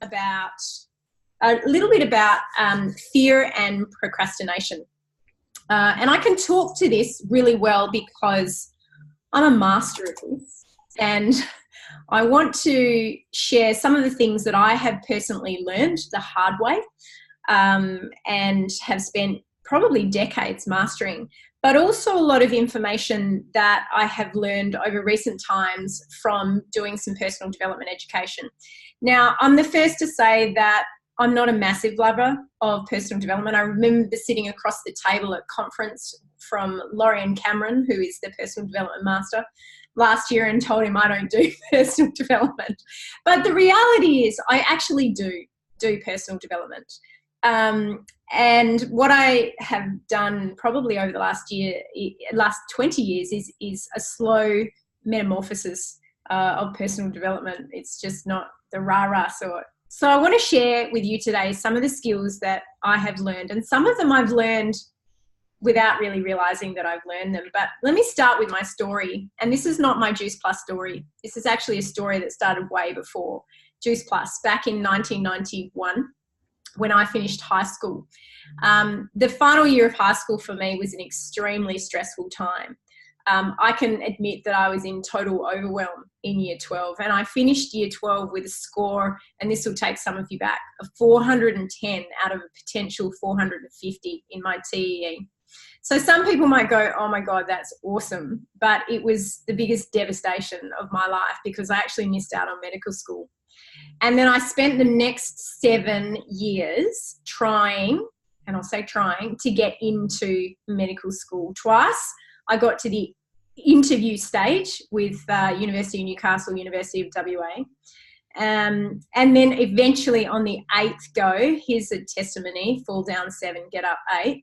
about a little bit about fear and procrastination. And I can talk to this really well because I'm a master of this, and I want to share some of the things that I have personally learned the hard way, and have spent probably decades mastering, but also a lot of information that I have learned over recent times from doing some personal development education. Now, I'm the first to say that I'm not a massive lover of personal development. I remember sitting across the table at conference from Lorian Cameron, who is the personal development master, last year, and told him I don't do personal development. But the reality is I actually do personal development. And what I have done probably over the last 20 years is a slow metamorphosis of personal development. It's just not the rah-rah sort. So I want to share with you today some of the skills that I have learned, and some of them I've learned without really realizing that I've learned them. But let me start with my story. And this is not my Juice Plus story. This is actually a story that started way before Juice Plus, back in 1991 when I finished high school. The final year of high school for me was an extremely stressful time. I can admit that I was in total overwhelm in year 12, and I finished year 12 with a score, and this will take some of you back, of 410 out of a potential 450 in my TEE. So some people might go, oh my God, that's awesome. But it was the biggest devastation of my life because I actually missed out on medical school. And then I spent the next 7 years trying, and I'll say trying, to get into medical school. Twice I got to the interview stage with University of Newcastle, University of WA. And then eventually on the 8th go, here's a testimony, fall down 7, get up 8.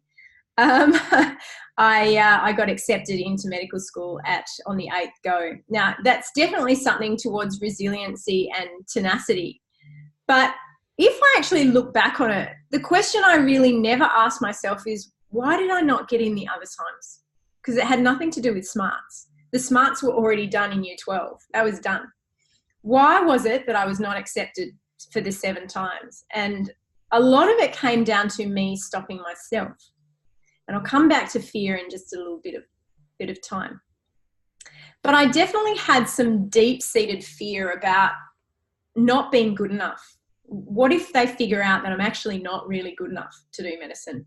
I got accepted into medical school on the 8th go. Now, that's definitely something towards resiliency and tenacity. But if I actually look back on it, the question I really never asked myself is, why did I not get in the other times? Because it had nothing to do with smarts. The smarts were already done in year 12. That was done. Why was it that I was not accepted for the 7 times? And a lot of it came down to me stopping myself. And I'll come back to fear in just a little bit of time. But I definitely had some deep-seated fear about not being good enough. What if they figure out that I'm actually not really good enough to do medicine?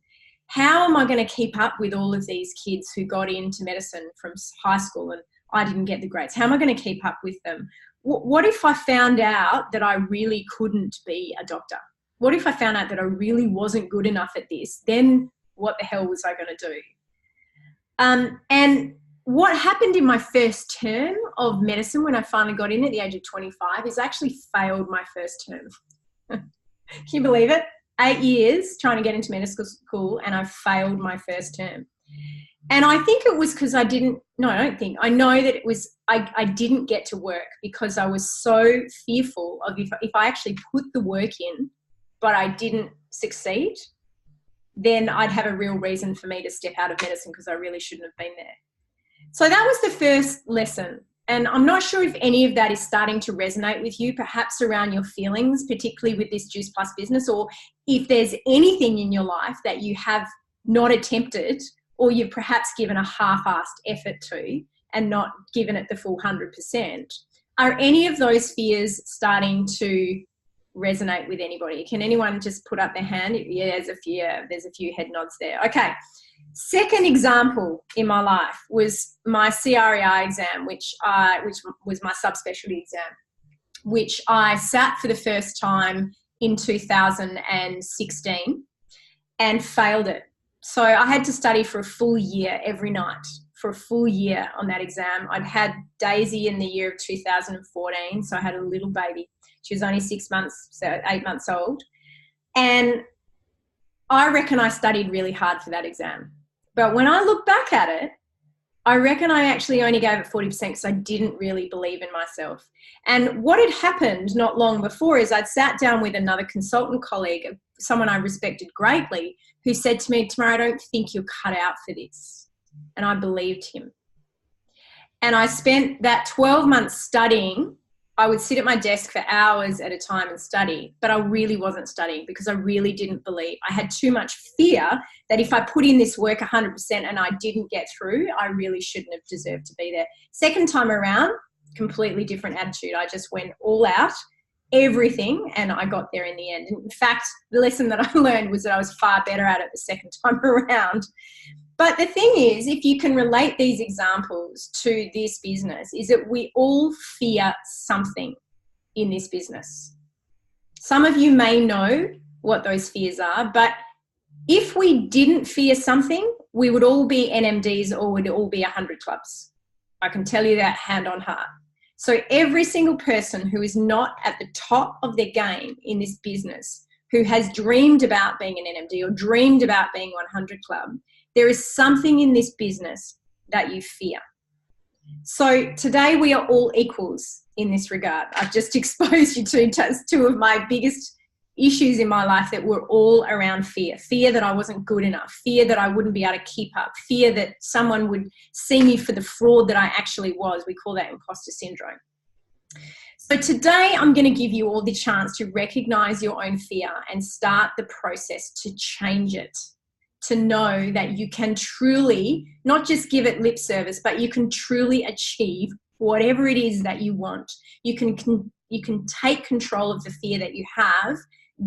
How am I going to keep up with all of these kids who got into medicine from high school and I didn't get the grades? How am I going to keep up with them? What if I found out that I really couldn't be a doctor? What if I found out that I really wasn't good enough at this? Then what the hell was I going to do? And what happened in my first term of medicine when I finally got in at the age of 25 is I actually failed my first term. Can you believe it? 8 years trying to get into medical school, and I failed my first term. And I think it was because I know that it was, I didn't get to work because I was so fearful of if I actually put the work in, but I didn't succeed, then I'd have a real reason for me to step out of medicine because I really shouldn't have been there. So that was the first lesson. And I'm not sure if any of that is starting to resonate with you, perhaps around your feelings, particularly with this Juice Plus business, or if there's anything in your life that you have not attempted or you've perhaps given a half-assed effort to and not given it the full 100%. Are any of those fears starting to resonate with anybody? Can anyone just put up their hand? Yeah, there's a few head nods there. Okay. Second example in my life was my CREI exam, which was my subspecialty exam, which I sat for the first time in 2016 and failed it. So I had to study for a full year every night for a full year on that exam. I'd had Daisy in the year of 2014, so I had a little baby. She was only 6 months, so 8 months old. And I reckon I studied really hard for that exam. But when I look back at it, I reckon I actually only gave it 40% because I didn't really believe in myself. And what had happened not long before is I'd sat down with another consultant colleague, someone I respected greatly, who said to me, Tamara, I don't think you're cut out for this. And I believed him. And I spent that 12 months studying I would sit at my desk for hours at a time and study, but I really wasn't studying because I really didn't believe. I had too much fear that if I put in this work 100% and I didn't get through, I really shouldn't have deserved to be there. Second time around, completely different attitude. I just went all out, everything, and I got there in the end. In fact, the lesson that I learned was that I was far better at it the second time around. But the thing is, if you can relate these examples to this business, is that we all fear something in this business. Some of you may know what those fears are, but if we didn't fear something, we would all be NMDs or would all be 100 clubs. I can tell you that hand on heart. So every single person who is not at the top of their game in this business, who has dreamed about being an NMD or dreamed about being 100 club, there is something in this business that you fear. So today we are all equals in this regard. I've just exposed you to two of my biggest issues in my life that were all around fear. Fear that I wasn't good enough. Fear that I wouldn't be able to keep up. Fear that someone would see me for the fraud that I actually was. We call that imposter syndrome. So today I'm going to give you all the chance to recognize your own fear and start the process to change it. To know that you can truly, not just give it lip service, but you can truly achieve whatever it is that you want. You can take control of the fear that you have,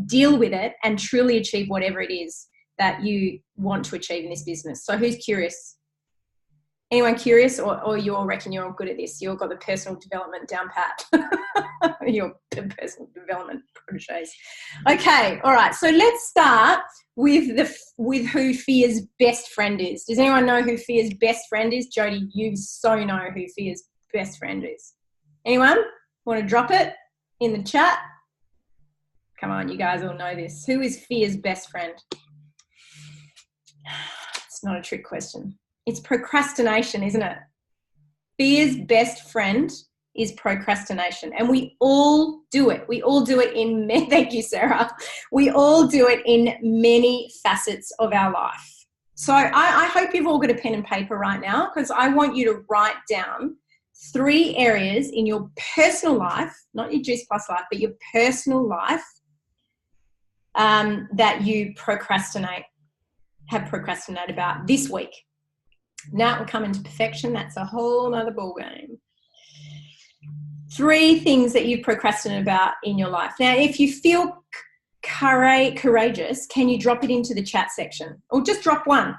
deal with it, and truly achieve whatever it is that you want to achieve in this business. So who's curious? Anyone curious, or you all reckon you're all good at this? You all got the personal development down pat. You're personal development proteges. Okay, all right. So let's start with who fear's best friend is. Does anyone know who fear's best friend is? Jody, you so know who fear's best friend is. Anyone want to drop it in the chat? Come on, you guys all know this. Who is fear's best friend? It's not a trick question. It's procrastination, isn't it? Fear's best friend is procrastination. And we all do it. We all do it in, thank you, Sarah. We all do it in many facets of our life. So I hope you've all got a pen and paper right now, because I want you to write down 3 areas in your personal life, not your Juice Plus life, but your personal life that you have procrastinated about this week. Now it will come into perfection. That's a whole other ball game. 3 things that you've procrastinated about in your life. Now, if you feel courageous, can you drop it into the chat section? Or just drop one.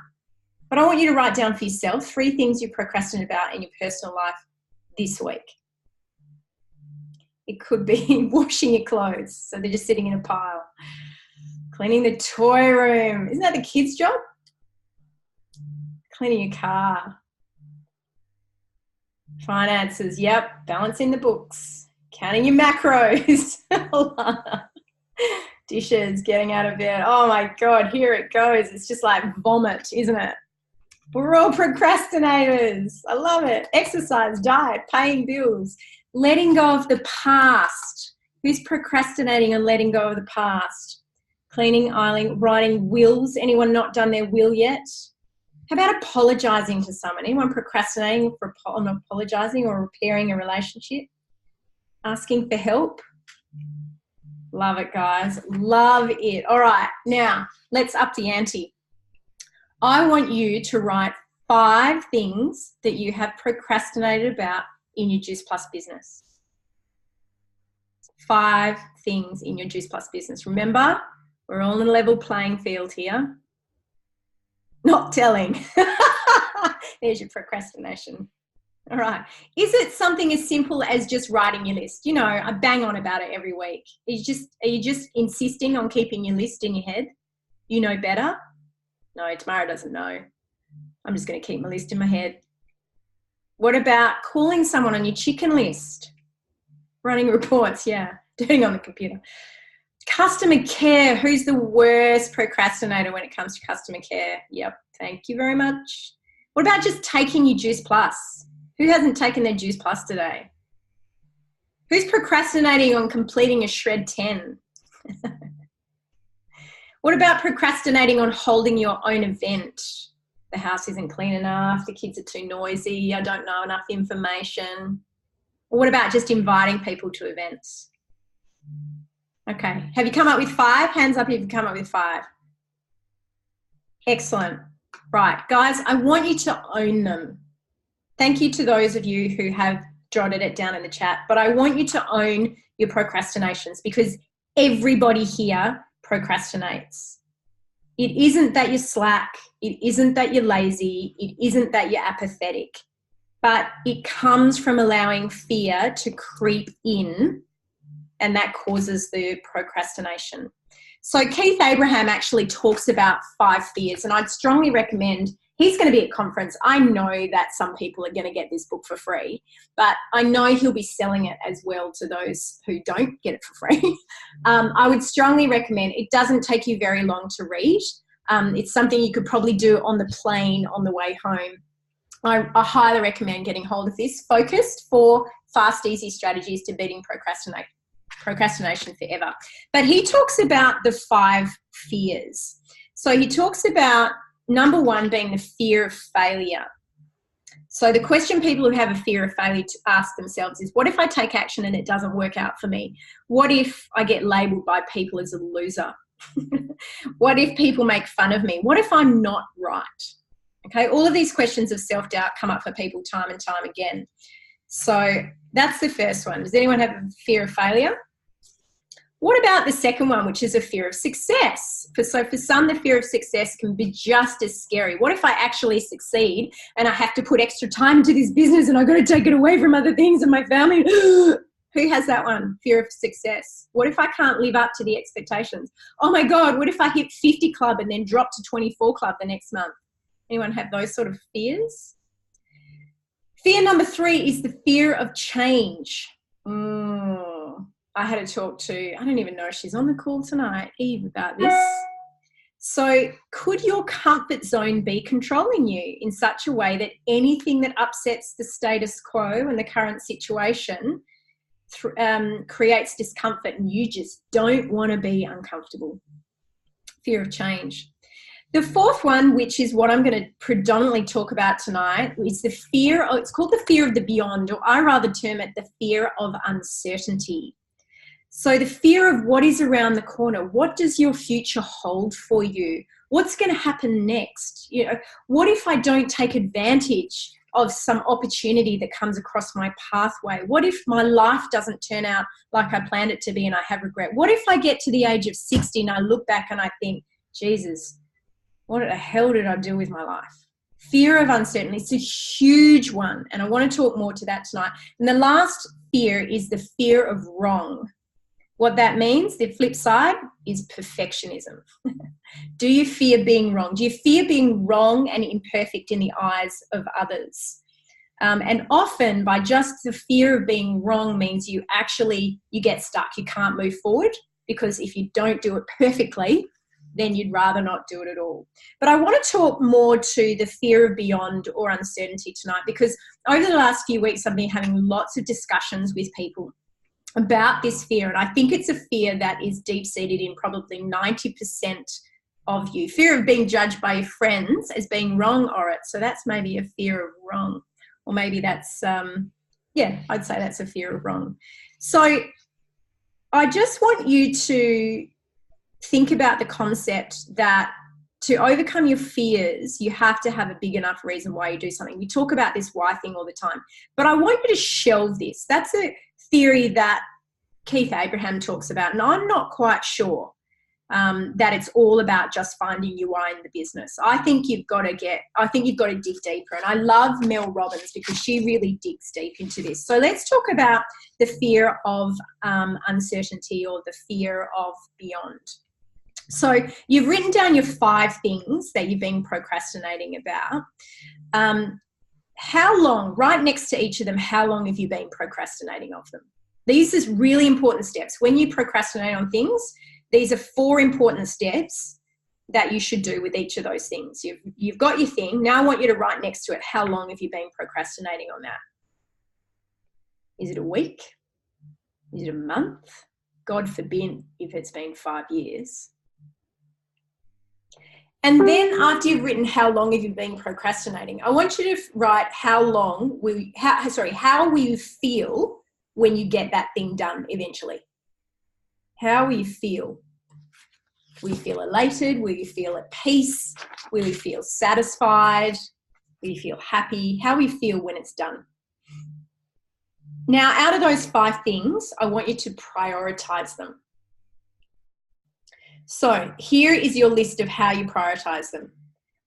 But I want you to write down for yourself 3 things you procrastinated about in your personal life this week. It could be washing your clothes, so they're just sitting in a pile. Cleaning the toy room. Isn't that the kids' job? Cleaning your car. Finances, yep. Balancing the books. Counting your macros. Dishes, getting out of bed. Oh my God, here it goes. It's just like vomit, isn't it? We're all procrastinators. I love it. Exercise, diet, paying bills, letting go of the past. Who's procrastinating on letting go of the past? Cleaning, ironing, writing wills. Anyone not done their will yet? How about apologising to someone? Anyone procrastinating on apologising or repairing a relationship? Asking for help? Love it, guys. Love it. All right, now let's up the ante. I want you to write 5 things that you have procrastinated about in your Juice Plus business. 5 things in your Juice Plus business. Remember, we're all in a level playing field here. Not telling. There's your procrastination. All right. Is it something as simple as just writing your list? You know, I bang on about it every week. Are you just insisting on keeping your list in your head? You know better? No, Tamara doesn't know. I'm just going to keep my list in my head. What about calling someone on your chicken list? Running reports, yeah. Doing on the computer. Customer care. Who's the worst procrastinator when it comes to customer care? Yep. Thank you very much. What about just taking your Juice Plus? Who hasn't taken their Juice Plus today? Who's procrastinating on completing a Shred 10? What about procrastinating on holding your own event? The house isn't clean enough. The kids are too noisy. I don't know enough information. Or what about just inviting people to events? Okay. Have you come up with 5? Hands up if you've come up with 5. Excellent. Right, guys, I want you to own them. Thank you to those of you who have jotted it down in the chat, but I want you to own your procrastinations, because everybody here procrastinates. It isn't that you're slack. It isn't that you're lazy. It isn't that you're apathetic, but it comes from allowing fear to creep in, and that causes the procrastination. So Keith Abraham actually talks about 5 fears, and I'd strongly recommend, he's going to be at conference. I know that some people are going to get this book for free, but I know he'll be selling it as well to those who don't get it for free. I would strongly recommend, it doesn't take you very long to read. It's something you could probably do on the plane on the way home. I highly recommend getting hold of this. Focused 4 fast, easy strategies to beating procrastination forever. But he talks about the 5 fears. So he talks about number 1 being the fear of failure. So the question people who have a fear of failure to ask themselves is, what if I take action and it doesn't work out for me? What if I get labeled by people as a loser? What if people make fun of me? What if I'm not right? Okay, all of these questions of self-doubt come up for people time and time again. So that's the first one. Does anyone have a fear of failure? What about the second one, which is a fear of success? So for some, the fear of success can be just as scary. What if I actually succeed and I have to put extra time into this business and I've got to take it away from other things and my family? Who has that one? Fear of success. What if I can't live up to the expectations? Oh my God, what if I hit 50 club and then drop to 24 club the next month? Anyone have those sort of fears? Fear number 3 is the fear of change. I had to talk to, I don't even know if she's on the call tonight, Eve, about this. So could your comfort zone be controlling you in such a way that anything that upsets the status quo and the current situation creates discomfort and you just don't want to be uncomfortable? Fear of change. The 4th one, which is what I'm going to predominantly talk about tonight, is the fear, it's called the fear of the beyond, or I rather term it the fear of uncertainty. So the fear of what is around the corner. What does your future hold for you? What's going to happen next? You know, what if I don't take advantage of some opportunity that comes across my pathway? What if my life doesn't turn out like I planned it to be and I have regret? What if I get to the age of 60 and I look back and I think, Jesus, what the hell did I do with my life? Fear of uncertainty. It's a huge one, and I want to talk more to that tonight. And the last fear is the fear of wrong. What that means, the flip side, is perfectionism. Do you fear being wrong? Do you fear being wrong and imperfect in the eyes of others? And often, by just the fear of being wrong means you get stuck. You can't move forward, because if you don't do it perfectly, then you'd rather not do it at all. But I want to talk more to the fear of beyond or uncertainty tonight, because over the last few weeks I've been having lots of discussions with people about this fear, and I think it's a fear that is deep-seated in probably 90% of you. Fear of being judged by your friends as being wrong, so that's maybe a fear of wrong, or maybe that's, I'd say that's a fear of wrong. So I just want you to think about the concept that to overcome your fears, you have to have a big enough reason why you do something. We talk about this why thing all the time, but I want you to shelve this. That's a theory that Keith Abraham talks about, and I'm not quite sure that it's all about just finding your why in the business. I think you've got to dig deeper, and I love Mel Robbins because she really digs deep into this. So let's talk about the fear of uncertainty, or the fear of beyond. So you've written down your 5 things that you've been procrastinating about. How long, right next to each of them, how long have you been procrastinating of them? These are really important steps. When you procrastinate on things, these are 4 important steps that you should do with each of those things. You've got your thing. Now I want you to write next to it, how long have you been procrastinating on that? Is it a week? Is it a month? God forbid if it's been 5 years. And then after you've written how long have you been procrastinating, I want you to write how will you feel when you get that thing done eventually? How will you feel? Will you feel elated? Will you feel at peace? Will you feel satisfied? Will you feel happy? How will you feel when it's done? Now, out of those 5 things, I want you to prioritize them. So here is your list of how you prioritize them.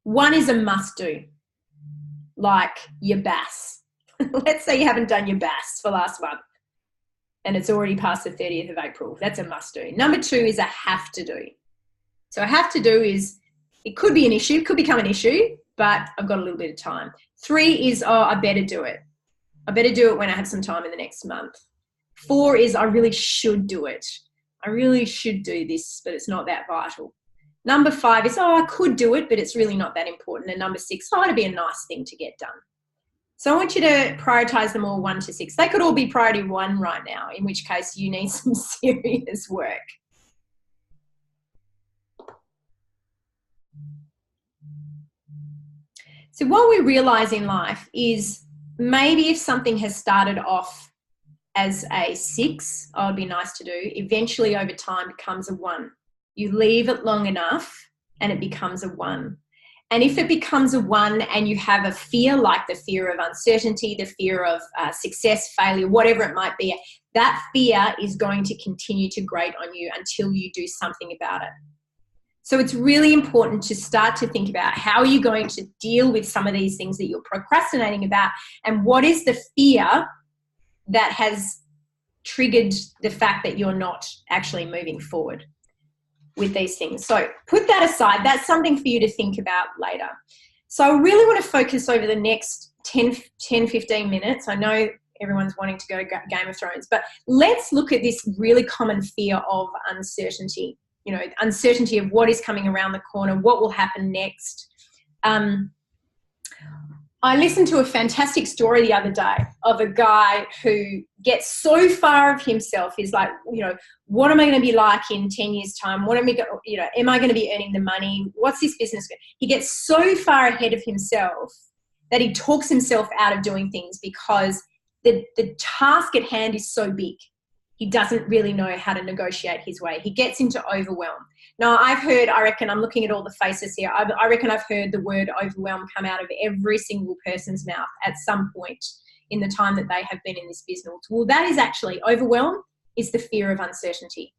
1 is a must do, like your BAS. Let's say you haven't done your BAS for last month and it's already past the 30th of April. That's a must do. Number 2 is a have to do. So a have to do is, it could be an issue, could become an issue, but I've got a little bit of time. 3 is, oh, I better do it. I better do it when I have some time in the next month. 4 is, I really should do it. I really should do this, but it's not that vital. Number 5 is, oh, I could do it, but it's really not that important. And number 6, oh, it'd be a nice thing to get done. So I want you to prioritize them all 1 to 6. They could all be priority 1 right now, in which case you need some serious work. So what we realize in life is maybe if something has started off as a 6, oh, it'd be nice to do, eventually over time becomes a 1. You leave it long enough and it becomes a 1. And if it becomes a 1 and you have a fear, like the fear of uncertainty, the fear of success, failure, whatever it might be, that fear is going to continue to grate on you until you do something about it. So it's really important to start to think about how are you going to deal with some of these things that you're procrastinating about, and what is the fear that has triggered the fact that you're not actually moving forward with these things. So put that aside. That's something for you to think about later. So I really want to focus over the next 10, 15 minutes. I know everyone's wanting to go to Game of Thrones, but let's look at this really common fear of uncertainty. You know, uncertainty of what is coming around the corner, what will happen next. I listened to a fantastic story the other day of a guy who gets so far of himself. He's like, you know, what am I going to be like in 10 years' time? What am I, am I going to be earning the money? What's this business? He gets so far ahead of himself that he talks himself out of doing things because the task at hand is so big. He doesn't really know how to negotiate his way. He gets into overwhelm. Now, I've heard, I reckon, I'm looking at all the faces here, I reckon I've heard the word overwhelm come out of every single person's mouth at some point in the time that they have been in this business. Well, that is actually, overwhelm is the fear of uncertainty.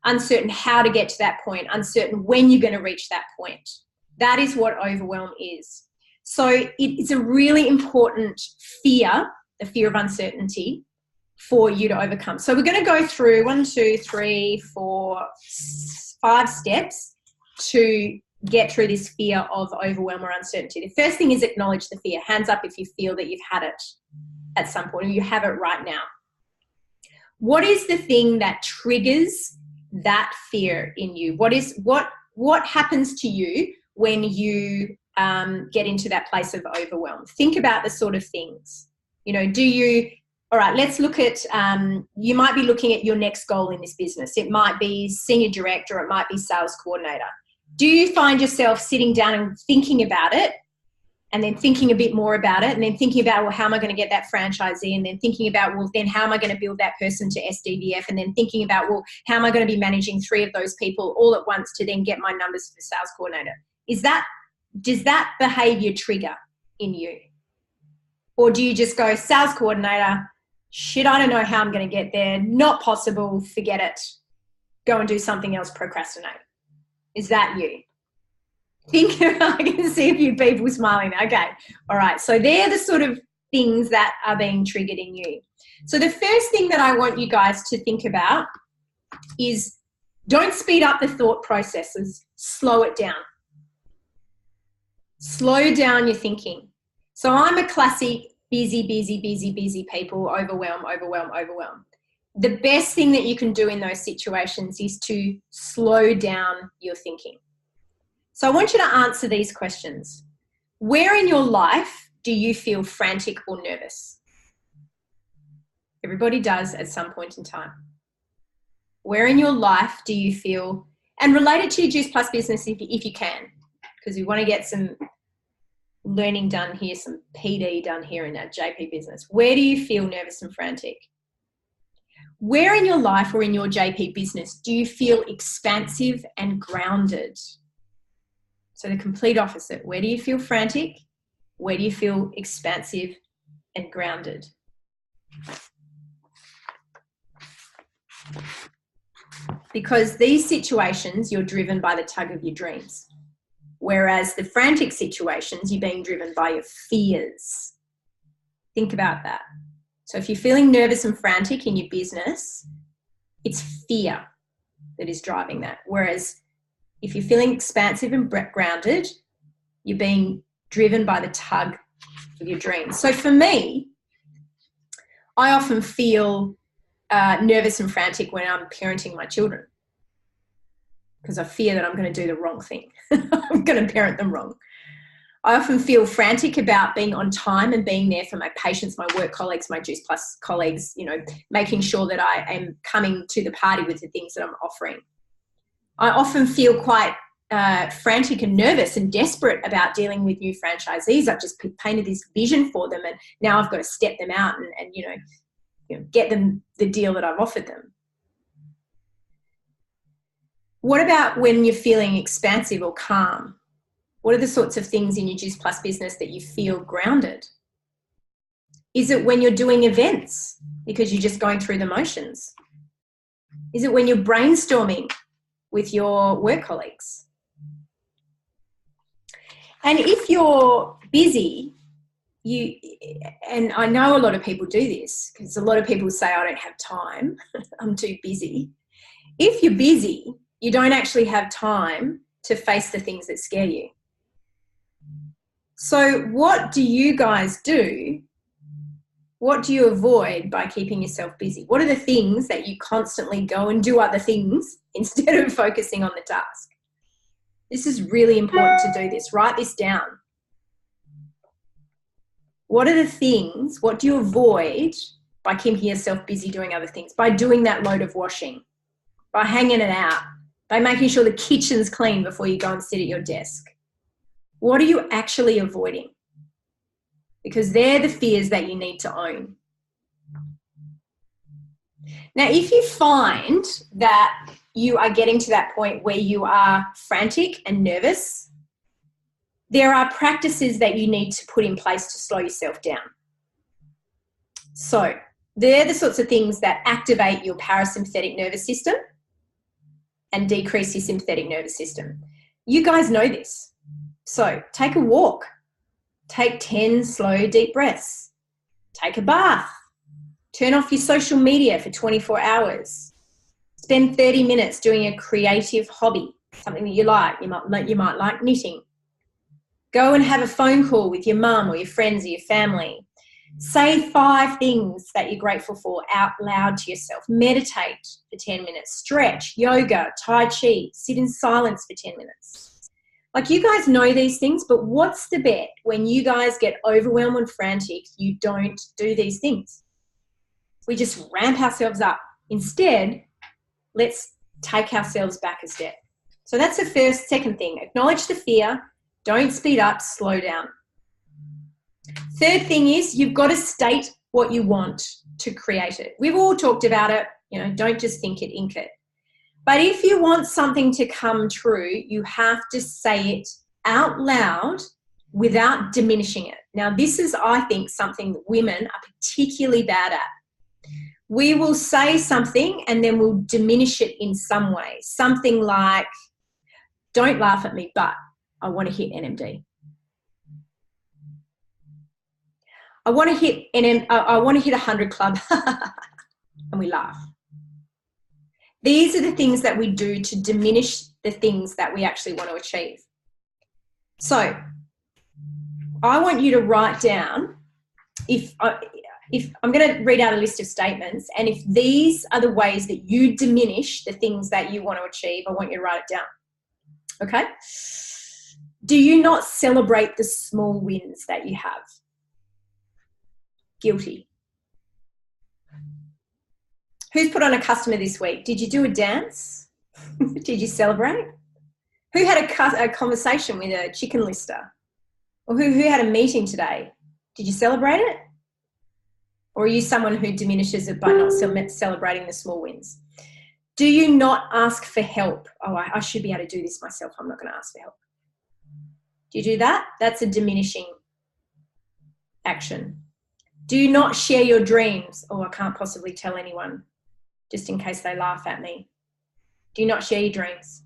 Uncertain how to get to that point, uncertain when you're going to reach that point. That is what overwhelm is. So it's a really important fear, the fear of uncertainty, for you to overcome. So we're going to go through 1, 2, 3, 4, 5 steps to get through this fear of overwhelm or uncertainty. The first thing is acknowledge the fear. Hands up if you feel that you've had it at some point or you have it right now. What is the thing that triggers that fear in you? What happens to you when you get into that place of overwhelm? Think about the sort of things. You know, all right, let's look at, you might be looking at your next goal in this business. It might be senior director, it might be sales coordinator. Do you find yourself sitting down and thinking about it and then thinking a bit more about it and then thinking about, well, how am I going to get that franchisee? And then thinking about, well, then how am I going to build that person to SDVF? And then thinking about, well, how am I going to be managing 3 of those people all at once to then get my numbers for sales coordinator? Does that behavior trigger in you? Or do you just go, sales coordinator, shit, I don't know how I'm going to get there. Not possible. Forget it. Go and do something else. Procrastinate. Is that you? Think, I can see a few people smiling. Okay. All right. So they're the sort of things that are being triggered in you. So the first thing that I want you guys to think about is don't speed up the thought processes. Slow it down. Slow down your thinking. So I'm a classic busy people, overwhelm. The best thing that you can do in those situations is to slow down your thinking. So I want you to answer these questions. Where in your life do you feel frantic or nervous? Everybody does at some point in time. Where in your life do you feel, and relate it to your Juice Plus business if you can, because we want to get some learning done here, some PD done here in our JP business. Where do you feel nervous and frantic? Where in your life or in your JP business do you feel expansive and grounded? So the complete opposite. Where do you feel frantic? Where do you feel expansive and grounded? Because these situations, you're driven by the tug of your dreams. Whereas the frantic situations, you're being driven by your fears. Think about that. So if you're feeling nervous and frantic in your business, it's fear that is driving that. Whereas if you're feeling expansive and grounded, you're being driven by the tug of your dreams. So for me, I often feel nervous and frantic when I'm parenting my children because I fear that I'm going to do the wrong thing. I'm going to parent them wrong. I often feel frantic about being on time and being there for my patients, my work colleagues, my Juice Plus colleagues, you know, making sure that I am coming to the party with the things that I'm offering. I often feel quite frantic and nervous and desperate about dealing with new franchisees. I've just painted this vision for them and now I've got to step them out and you know, get them the deal that I've offered them. What about when you're feeling expansive or calm? What are the sorts of things in your Juice Plus business that you feel grounded? Is it when you're doing events because you're just going through the motions? Is it when you're brainstorming with your work colleagues? And if you're busy, and I know a lot of people do this because a lot of people say, I don't have time, I'm too busy. If you're busy, you don't actually have time to face the things that scare you. So what do you guys do? What do you avoid by keeping yourself busy? What are the things that you constantly go and do other things instead of focusing on the task? This is really important to do this. Write this down. What are the things, what do you avoid by keeping yourself busy doing other things? By doing that load of washing, by hanging it out, by making sure the kitchen's clean before you go and sit at your desk. What are you actually avoiding? Because they're the fears that you need to own. Now, if you find that you are getting to that point where you are frantic and nervous, there are practices that you need to put in place to slow yourself down. So they're the sorts of things that activate your parasympathetic nervous system and decrease your sympathetic nervous system. You guys know this. So take a walk, take 10 slow, deep breaths, take a bath, turn off your social media for 24 hours, spend 30 minutes doing a creative hobby, something that you like. You might like knitting. Go and have a phone call with your mum or your friends or your family. Say 5 things that you're grateful for out loud to yourself. Meditate for 10 minutes. Stretch, yoga, Tai Chi. Sit in silence for 10 minutes. Like, you guys know these things, but what's the bet when you guys get overwhelmed and frantic, you don't do these things? We just ramp ourselves up. Instead, let's take ourselves back a step. So that's the second thing. Acknowledge the fear. Don't speed up, slow down. Third thing is you've got to state what you want to create it. We've all talked about it. You know, don't just think it, ink it. But if you want something to come true, you have to say it out loud without diminishing it. Now, this is, I think, something that women are particularly bad at. We will say something and then we'll diminish it in some way. Something like, don't laugh at me, but I want to hit NMD. I want to hit 100 club, and we laugh. These are the things that we do to diminish the things that we actually want to achieve. So I want you to write down, if I'm going to read out a list of statements, and if these are the ways that you diminish the things that you want to achieve, I want you to write it down. Okay? Do you not celebrate the small wins that you have? Guilty. Who's put on a customer this week? Did you do a dance? Did you celebrate? Who had a conversation with a chicken lister? Or who had a meeting today? Did you celebrate it? Or are you someone who diminishes it by not celebrating the small wins? Do you not ask for help? Oh, I should be able to do this myself. I'm not going to ask for help. Do you do that? That's a diminishing action. Do you not share your dreams? Oh, I can't possibly tell anyone just in case they laugh at me. Do you not share your dreams?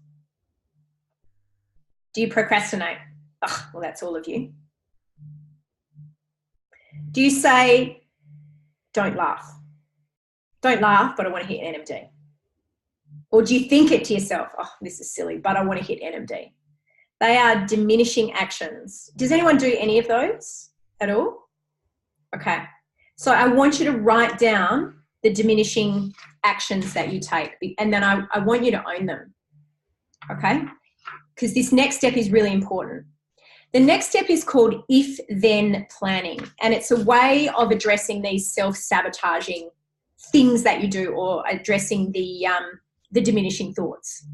Do you procrastinate? Oh, well, that's all of you. Do you say, don't laugh? Don't laugh, but I want to hit NMD. Or do you think it to yourself, oh, this is silly, but I want to hit NMD? They are diminishing actions. Does anyone do any of those at all? Okay. So I want you to write down the diminishing actions that you take, and then I want you to own them. Okay? Because this next step is really important. The next step is called if-then planning, and it's a way of addressing these self-sabotaging things that you do, or addressing the diminishing thoughts.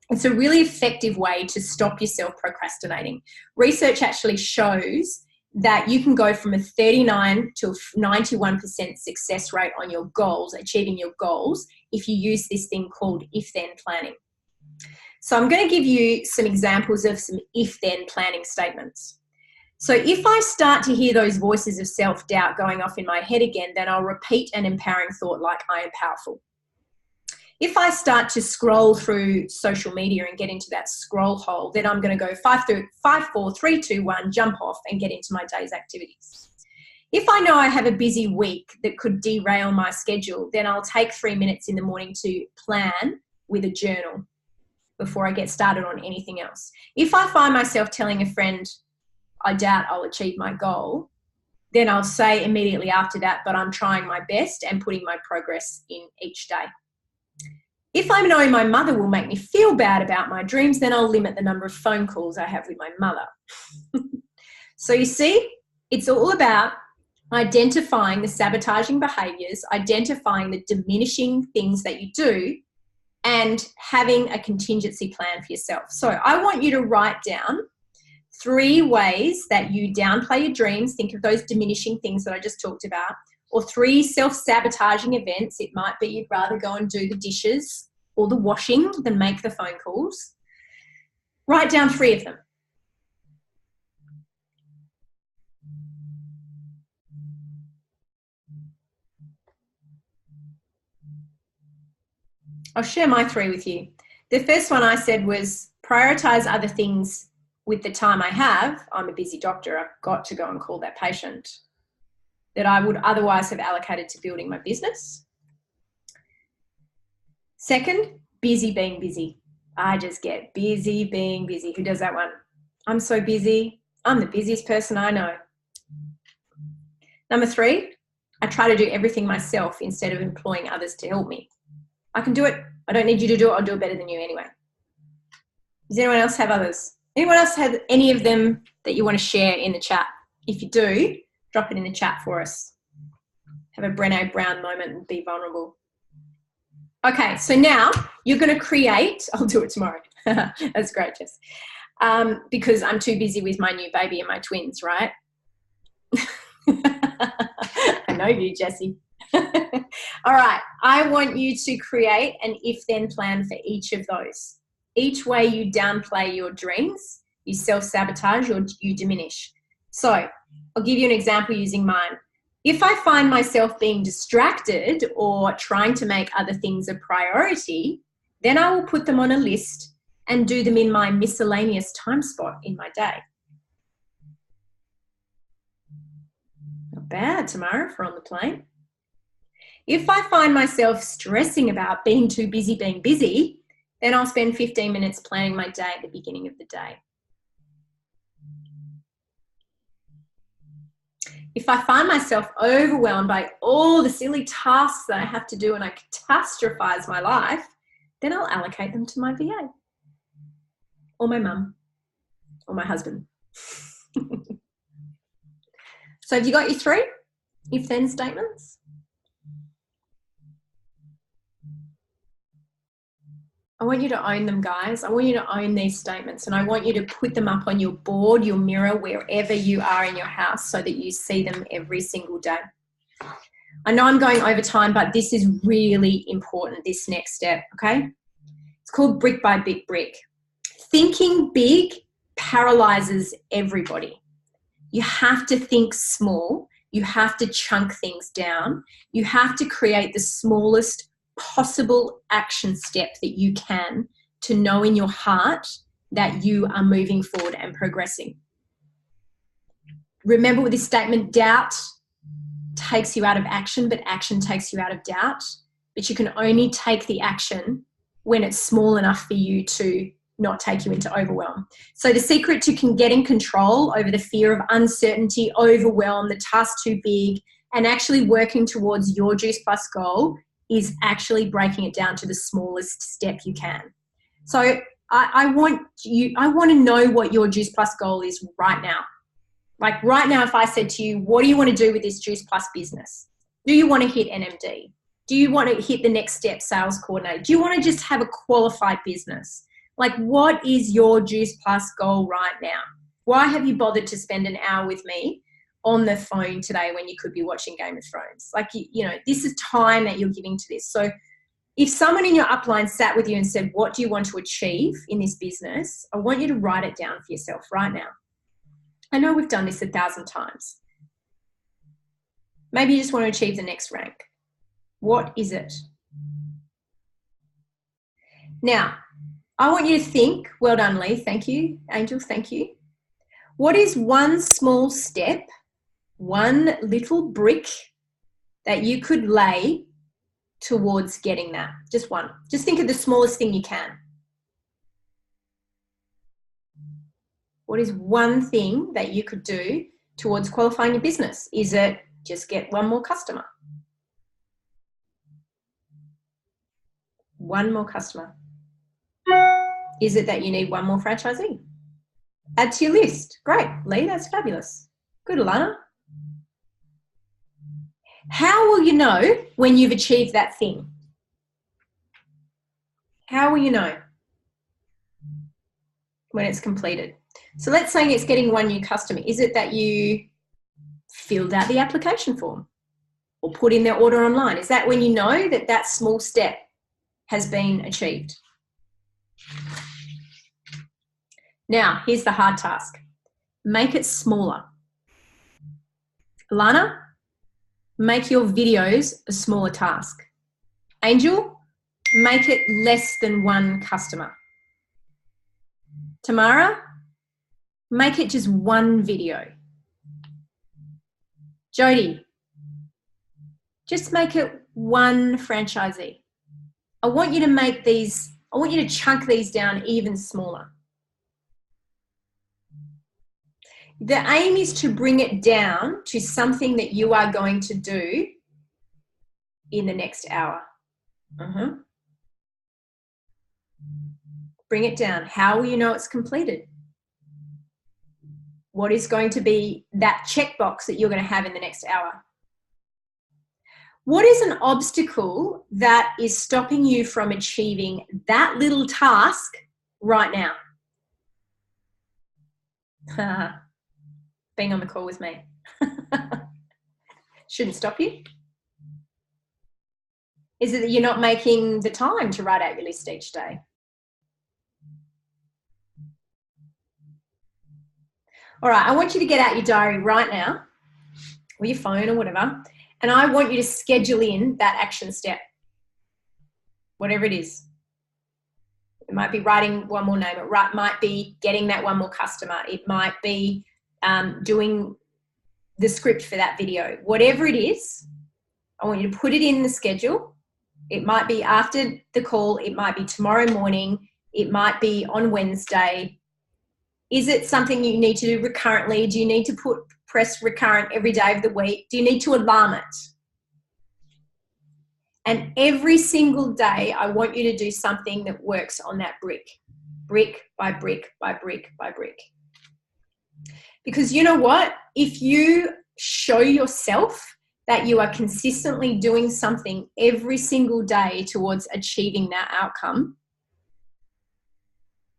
It's a really effective way to stop yourself procrastinating. Research actually shows that you can go from a 39 to a 91% success rate on your goals, achieving your goals, if you use this thing called if-then planning. So I'm going to give you some examples of some if-then planning statements. So if I start to hear those voices of self-doubt going off in my head again, then I'll repeat an empowering thought like, I am powerful. If I start to scroll through social media and get into that scroll hole, then I'm going to go 5, 4, 3, 2, 1, jump off and get into my day's activities. If I know I have a busy week that could derail my schedule, then I'll take 3 minutes in the morning to plan with a journal before I get started on anything else. If I find myself telling a friend, I doubt I'll achieve my goal, then I'll say immediately after that, but I'm trying my best and putting my progress in each day. If I know my mother will make me feel bad about my dreams, then I'll limit the number of phone calls I have with my mother. So you see, it's all about identifying the sabotaging behaviours, identifying the diminishing things that you do, and having a contingency plan for yourself. So I want you to write down 3 ways that you downplay your dreams. Think of those diminishing things that I just talked about. Or 3 self-sabotaging events. It might be you'd rather go and do the dishes or the washing than make the phone calls. Write down 3 of them. I'll share my 3 with you. The first one I said was prioritize other things with the time I have. I'm a busy doctor. I've got to go and call that patient that I would otherwise have allocated to building my business. Second, busy being busy. I just get busy being busy. Who does that one? I'm so busy. I'm the busiest person I know. Number 3, I try to do everything myself instead of employing others to help me. I can do it. I don't need you to do it. I'll do it better than you anyway. Does anyone else have others? Anyone else have any of them that you want to share in the chat? If you do, drop it in the chat for us. Have a Brené Brown moment and be vulnerable. Okay, so now you're going to create, I'll do it tomorrow. That's great, Jess. Because I'm too busy with my new baby and my twins, right? I know you, Jessie. All right, I want you to create an if-then plan for each of those. Each way you downplay your dreams, you self-sabotage or you diminish. So I'll give you an example using mine. If I find myself being distracted or trying to make other things a priority, then I will put them on a list and do them in my miscellaneous time spot in my day. Not bad, Tamara, for on the plane. If I find myself stressing about being too busy being busy, then I'll spend 15 minutes planning my day at the beginning of the day. If I find myself overwhelmed by all the silly tasks that I have to do and I catastrophize my life, then I'll allocate them to my VA or my mum or my husband. So have you got your 3 if-then statements? I want you to own them, guys. I want you to own these statements, and I want you to put them up on your board, your mirror, wherever you are in your house so that you see them every single day. I know I'm going over time, but this is really important, this next step, okay? It's called brick by big brick. Thinking big paralyzes everybody. You have to think small. You have to chunk things down. You have to create the smallest possible action step that you can to know in your heart that you are moving forward and progressing. Remember with this statement, doubt takes you out of action, but action takes you out of doubt. But you can only take the action when it's small enough for you to not take you into overwhelm. So the secret to getting control over the fear of uncertainty, overwhelm, the task too big, and actually working towards your Juice Plus goal is actually breaking it down to the smallest step you can. So I want to know what your Juice Plus goal is right now. Like right now, if I said to you, what do you want to do with this Juice Plus business? Do you want to hit NMD? Do you want to hit the next step sales coordinator? Do you want to just have a qualified business? Like, what is your Juice Plus goal right now? Why have you bothered to spend an hour with me on the phone today when you could be watching Game of Thrones? Like, you know, this is time that you're giving to this. So if someone in your upline sat with you and said, what do you want to achieve in this business? I want you to write it down for yourself right now. I know we've done this 1,000 times. Maybe you just want to achieve the next rank. What is it? Now, I want you to think, well done, Lee, thank you. Angel, thank you. What is one small step, one little brick that you could lay towards getting that? Just one. Just think of the smallest thing you can. What is one thing that you could do towards qualifying your business? Is it just get one more customer? One more customer. Is it that you need one more franchisee? Add to your list. Great, Lee, that's fabulous. Good, Alana. How will you know when you've achieved that thing? How will you know when it's completed? So let's say it's getting one new customer. Is it that you filled out the application form or put in their order online? Is that when you know that that small step has been achieved? Now, here's the hard task. Make it smaller. Alana, make your videos a smaller task. Angel, make it less than one customer. Tamara, make it just one video. Jody, just make it one franchisee. I want you to chunk these down even smaller. The aim is to bring it down to something that you are going to do in the next hour. Bring it down. How will you know it's completed? What is going to be that checkbox that you're going to have in the next hour? What is an obstacle that is stopping you from achieving that little task right now? Being on the call with me. Shouldn't stop you. Is it that you're not making the time to write out your list each day? All right, I want you to get out your diary right now, or your phone or whatever, and I want you to schedule in that action step, whatever it is. It might be writing one more name. It might be getting that one more customer. It might be doing the script for that video. Whatever it is, I want you to put it in the schedule. It might be after the call. It might be tomorrow morning. It might be on Wednesday. Is it something you need to do recurrently? Do you need to press recurrent every day of the week? Do you need to alarm it? And every single day, I want you to do something that works on that brick by brick by brick by brick. Because you know what? If you show yourself that you are consistently doing something every single day towards achieving that outcome,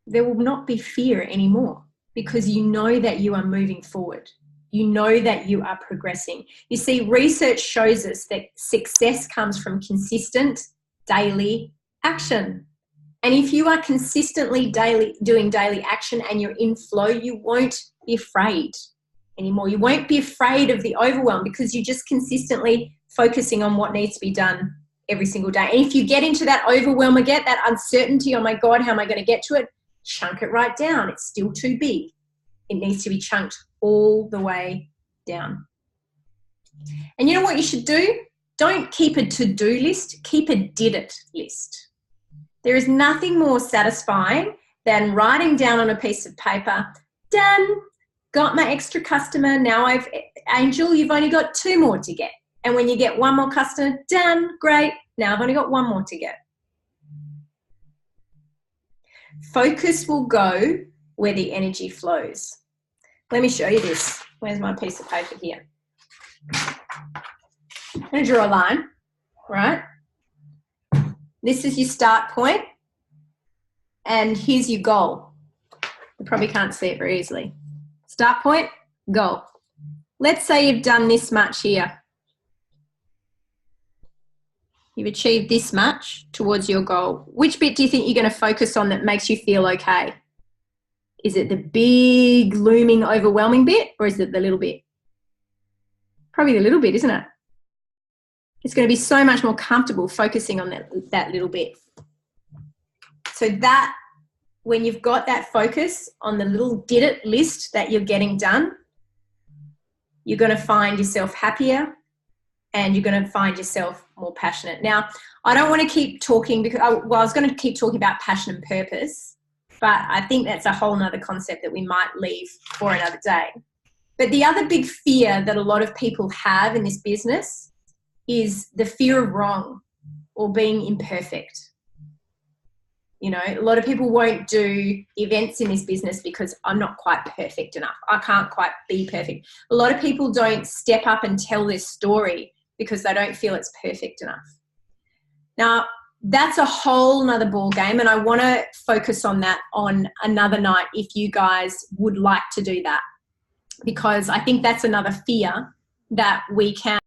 there will not be fear anymore, because you know that you are moving forward. You know that you are progressing. You see, research shows us that success comes from consistent daily action. And if you are consistently doing daily action and you're in flow, you won't be afraid anymore. You won't be afraid of the overwhelm because you're just consistently focusing on what needs to be done every single day. And if you get into that overwhelm again, that uncertainty, oh my God, how am I going to get to it? Chunk it right down. It's still too big. It needs to be chunked all the way down. And you know what you should do? Don't keep a to-do list, keep a did-it list. There is nothing more satisfying than writing down on a piece of paper, done, got my extra customer, now Angel, you've only got 2 more to get. And when you get 1 more customer, done, great, now I've only got 1 more to get. Focus will go where the energy flows. Let me show you this. Where's my piece of paper here? I'm going to draw a line, right? This is your start point, and here's your goal. You probably can't see it very easily. Start point, goal. Let's say you've done this much here. You've achieved this much towards your goal. Which bit do you think you're going to focus on that makes you feel okay? Is it the big, looming, overwhelming bit, or is it the little bit? Probably the little bit, isn't it? It's going to be so much more comfortable focusing on that little bit. So that, when you've got that focus on the little did it list that you're getting done, you're going to find yourself happier and you're going to find yourself more passionate. Now, I don't want to keep talking because, I was going to keep talking about passion and purpose, but I think that's a whole nother concept that we might leave for another day. But the other big fear that a lot of people have in this business is the fear of wrong or being imperfect. You know, a lot of people won't do events in this business because I'm not quite perfect enough. I can't quite be perfect. A lot of people don't step up and tell their story because they don't feel it's perfect enough. Now, that's a whole nother ball game, and I want to focus on that on another night if you guys would like to do that, because I think that's another fear that we can